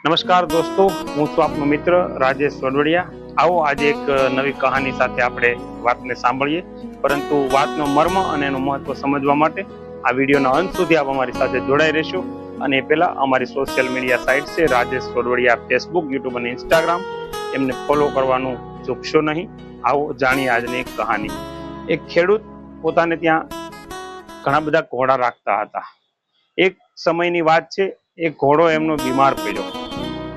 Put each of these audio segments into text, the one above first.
નમસ્કાર દોસ્તો, હું છું આપનો મિત્ર રાજેશ વડવડિયા. આવો આજે એક નવી કહાની સાથે આપણે વાતને સાંભળીએ. પરંતુ વાતનો મર્મ અને એનું મહત્વ સમજવા માટે આ વિડીયોના અંત સુધી આપ અમારી સાથે જોડાઈ રહેશો. અને એ પહેલા અમારી સોશિયલ મીડિયા સાઇટ છે રાજેશ વડવડિયા, ફેસબુક, યુટ્યુબ અને ઇન્સ્ટાગ્રામ, એમને ફોલો કરવાનું ચૂકશો નહીં. આવો જાણીએ આજની એક કહાની. એક ખેડૂત પોતાને ત્યાં ઘણા બધા ઘોડા રાખતા હતા. એક સમયની વાત છે, એક ઘોડો એમનો બીમાર પડ્યો.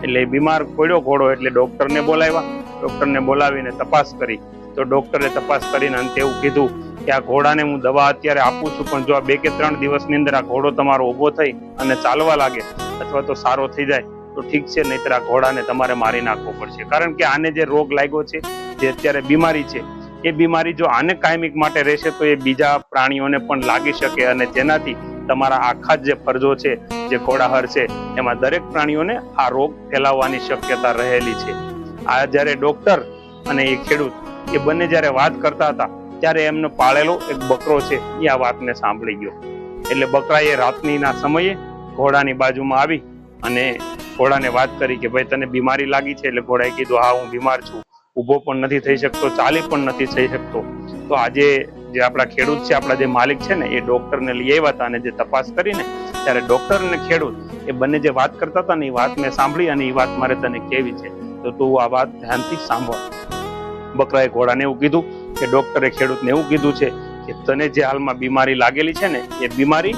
એટલે બીમાર પડ્યો ઘોડો એટલે ડોક્ટરને બોલાવ્યા. ડોક્ટરને બોલાવીને તપાસ કરી તો ડોક્ટરે તપાસ કરીને અંતે એવું કીધું કે આ ઘોડાને હું દવા અત્યારે આપું છું, પણ જો આ 2 કે 3 દિવસની અંદર આ ઘોડો તમારો ઊભો થઈ અને ચાલવા લાગે અથવા તો સારો થઈ જાય તો ઠીક છે, નહીતર આ ઘોડાને તમારે મારી નાખવો પડશે. કારણ કે આને જે રોગ લાગ્યો છે, જે અત્યારે બીમારી છે, એ બીમારી જો આને કાયમિક માટે રહેશે તો એ બીજા પ્રાણીઓને પણ લાગી શકે, અને જેનાથી તમારા આખા જે ફરજો છે, જે ઘોડાહર છે, એમાં દરેક પ્રાણીઓને આ રોગ ફેલાવવાની શક્યતા રહેલી છે. આ જ્યારે ડોક્ટર અને એ ખેડૂત એ બંને જ્યારે વાત કરતા હતા ત્યારે એમનો પાળેલો એક બકરો છે એ આ વાતને સાંભળી ગયો. એટલે બકરાએ રાતનીના સમયે ઘોડાની બાજુમાં આવી અને ઘોડાને વાત કરી કે ભાઈ તને બીમારી લાગી છે? એટલે ઘોડાએ કીધું હા હું બીમાર છું, ઊભો પણ નથી થઈ શકતો, ચાલી પણ નથી થઈ શકતો. તો આજે જે આપણા ખેડૂત છે, આપણા જે માલિક છે ને, એ ડોક્ટરને લઈ આવ્યા હતા અને જે તપાસ કરીને ત્યારે ડોક્ટર અને ખેડૂત એ બંને જે વાત કરતા હતા ને એ વાત મેં સાંભળી અને એ વાત મારે તને કેવી છે, તો તું આ વાત ધ્યાનથી સાંભળ. બકરાએ ઘોડાને એવું કીધું કે ડોક્ટરે ખેડૂતને એવું કીધું છે કે તને જે હાલમાં બીમારી લાગેલી છે ને, એ બીમારી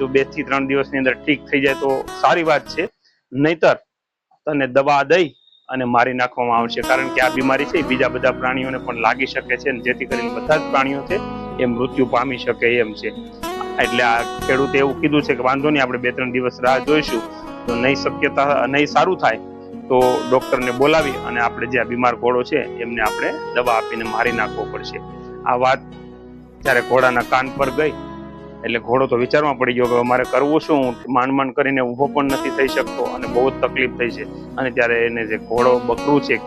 જો 2 થી 3 દિવસની અંદર ઠીક થઈ જાય તો સારી વાત છે, નહીતર તને દવા દઈ અને મારી નાખવામાં આવશે. કારણ કે આ બીમારી છે બીજા બધા પ્રાણીઓને પણ લાગી શકે છે, જેથી કરીને બધા જ પ્રાણીઓ છે એ મૃત્યુ પામી શકે એમ છે. એટલે આ ખેડૂતે એવું કીધું છે કે વાંધો નહીં, આપણે 2-3 દિવસ રાહ જોઈશું, તો નહીં સારું થાય તો ડોક્ટરને બોલાવી અને આપણે જે આ બીમાર ઘોડો છે એમને આપણે દવા આપીને મારી નાખવો પડશે. આ વાત જ્યારે ઘોડાના કાન પર ગઈ એટલે ઘોડો તો વિચારમાં પડી ગયો કે અમારે કરવું શું, માંડ કરીને ઊભો પણ નથી થઈ શકતો અને બહુ જ તકલીફ થઈ છે. અને ત્યારે એને જે ઘોડો બકરું છે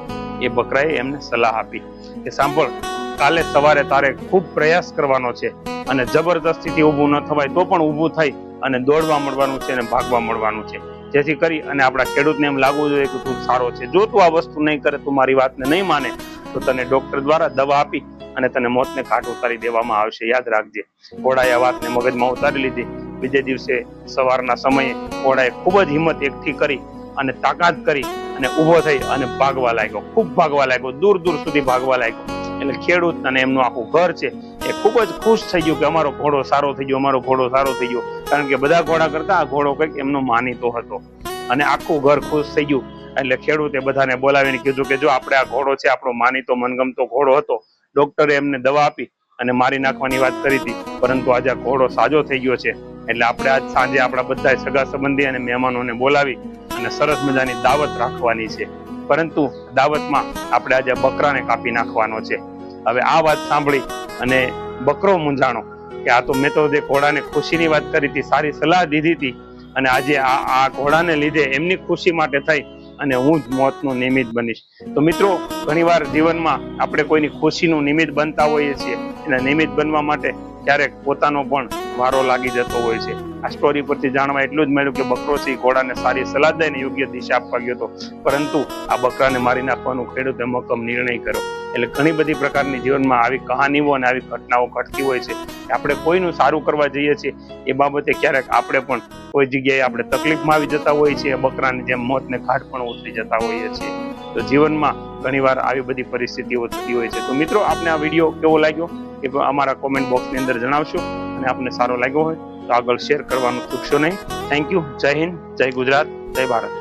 એ બકરાએ એમને સલાહ આપી કે સાંભળ, કાલે સવારે તારે ખૂબ પ્રયાસ કરવાનો છે અને જબરદસ્તીથી ઊભું ન થવાય તો પણ ઊભું થઈ અને દોડવા મળવાનું છે અને ભાગવા મળવાનું છે, જેથી કરી અને આપણા ખેડૂતને એમ લાગવું જોઈએ કે તું સારો છે. જો તું આ વસ્તુ નહીં કરે, તું મારી વાતને નહીં માને, તો તને ડોક્ટર દ્વારા દવા આપી અને તને મોતને ઘાટ ઉતારી દેવામાં આવશે. યાદ રાખજે. ઘોડાએ આ વાતને મગજમાં ઉતારી લીધી. બીજે દિવસે સવારના સમયે ઘોડાએ ખૂબ જ હિંમત એકઠી કરી અને તાકાત કરી અને ઊભો થઈ અને ભાગવા લાગ્યો. ખૂબ ભાગવા લાગ્યો, દૂર સુધી ભાગવા લાગ્યો. એટલે ખેડૂત અને એમનું આખું ઘર છે એ ખૂબ જ ખુશ થઈ ગયું કે અમારો ઘોડો સારો થઈ ગયો, અમારો ઘોડો સારો થઈ ગયો. કારણ કે બધા ઘોડા કરતા આ ઘોડો કંઈક એમનો માનીતો હતો અને આખું ઘર ખુશ થઈ ગયું. એટલે ખેડૂતે બધાને બોલાવીને કીધું કે જો આપણે આ ઘોડો છે, આપણો માનીતો મનગમતો ઘોડો હતો, ડોક્ટરે એમને દવા આપી અને મારી નાખવાની વાત કરી હતી, પરંતુ આજે આ ઘોડો સાજો થઈ ગયો છે. એટલે આપણે આજ સાંજે આપણા બધા સગા સંબંધી અને મહેમાનોને બોલાવી અને સરસ મજાની દાવત રાખવાની છે. પરંતુ દાવતમાં આપણે આજે બકરાને કાપી નાખવાનો છે. હવે આ વાત સાંભળી અને બકરો મૂંઝાણો કે આ તો મેં તો જે ઘોડાને ખુશીની વાત કરી હતી, સારી સલાહ દીધી હતી, અને આજે આ ઘોડાને લીધે એમની ખુશી માટે થઈ અને હું જ મોતનું નિમિત્ત બનીશ. તો મિત્રો, ઘણીવાર જીવનમાં આપણે કોઈની ખુશીનું નિમિત્ત બનતા હોઈએ છીએ. એના નિમિત્ત બનવા માટે ક્યારેક પોતાનો પણ વારો લાગી જતો હોય છે. આ સ્ટોરી પરથી જાણવા એટલું જ મળ્યું કે બકરો છે ઘોડાને સારી સલાહ દઈને યોગ્ય દિશા આપવા ગયો હતો, પરંતુ આ બકરાને મારી નાખવાનું ખેડૂતે મક્કમ નિર્ણય કર્યો. એટલે ઘણી બધી પ્રકારની જીવનમાં આવી કહાનીઓ અને આવી ઘટનાઓ ઘટતી હોય છે. આપણે કોઈનું સારું કરવા જઈએ છીએ એ બાબતે ક્યારેક આપણે પણ કોઈ જગ્યાએ આપણે તકલીફમાં આવી જતા હોઈએ છીએ, બકરાની જેમ મોતને ઘાટ પણ ઉતરી જતા હોઈએ છીએ. તો જીવનમાં ઘણીવાર આવી બધી પરિસ્થિતિઓ થતી હોય છે. તો મિત્રો, આપને આ વિડીયો કેવો લાગ્યો એ અમારા કોમેન્ટ બોક્સની અંદર જણાવશો, અને આપને સારો લાગ્યો હોય તો આગળ શેર કરવાનું ચૂકશો નહીં. Thank you. જય હિન્દ, જય ગુજરાત, જય ભારત.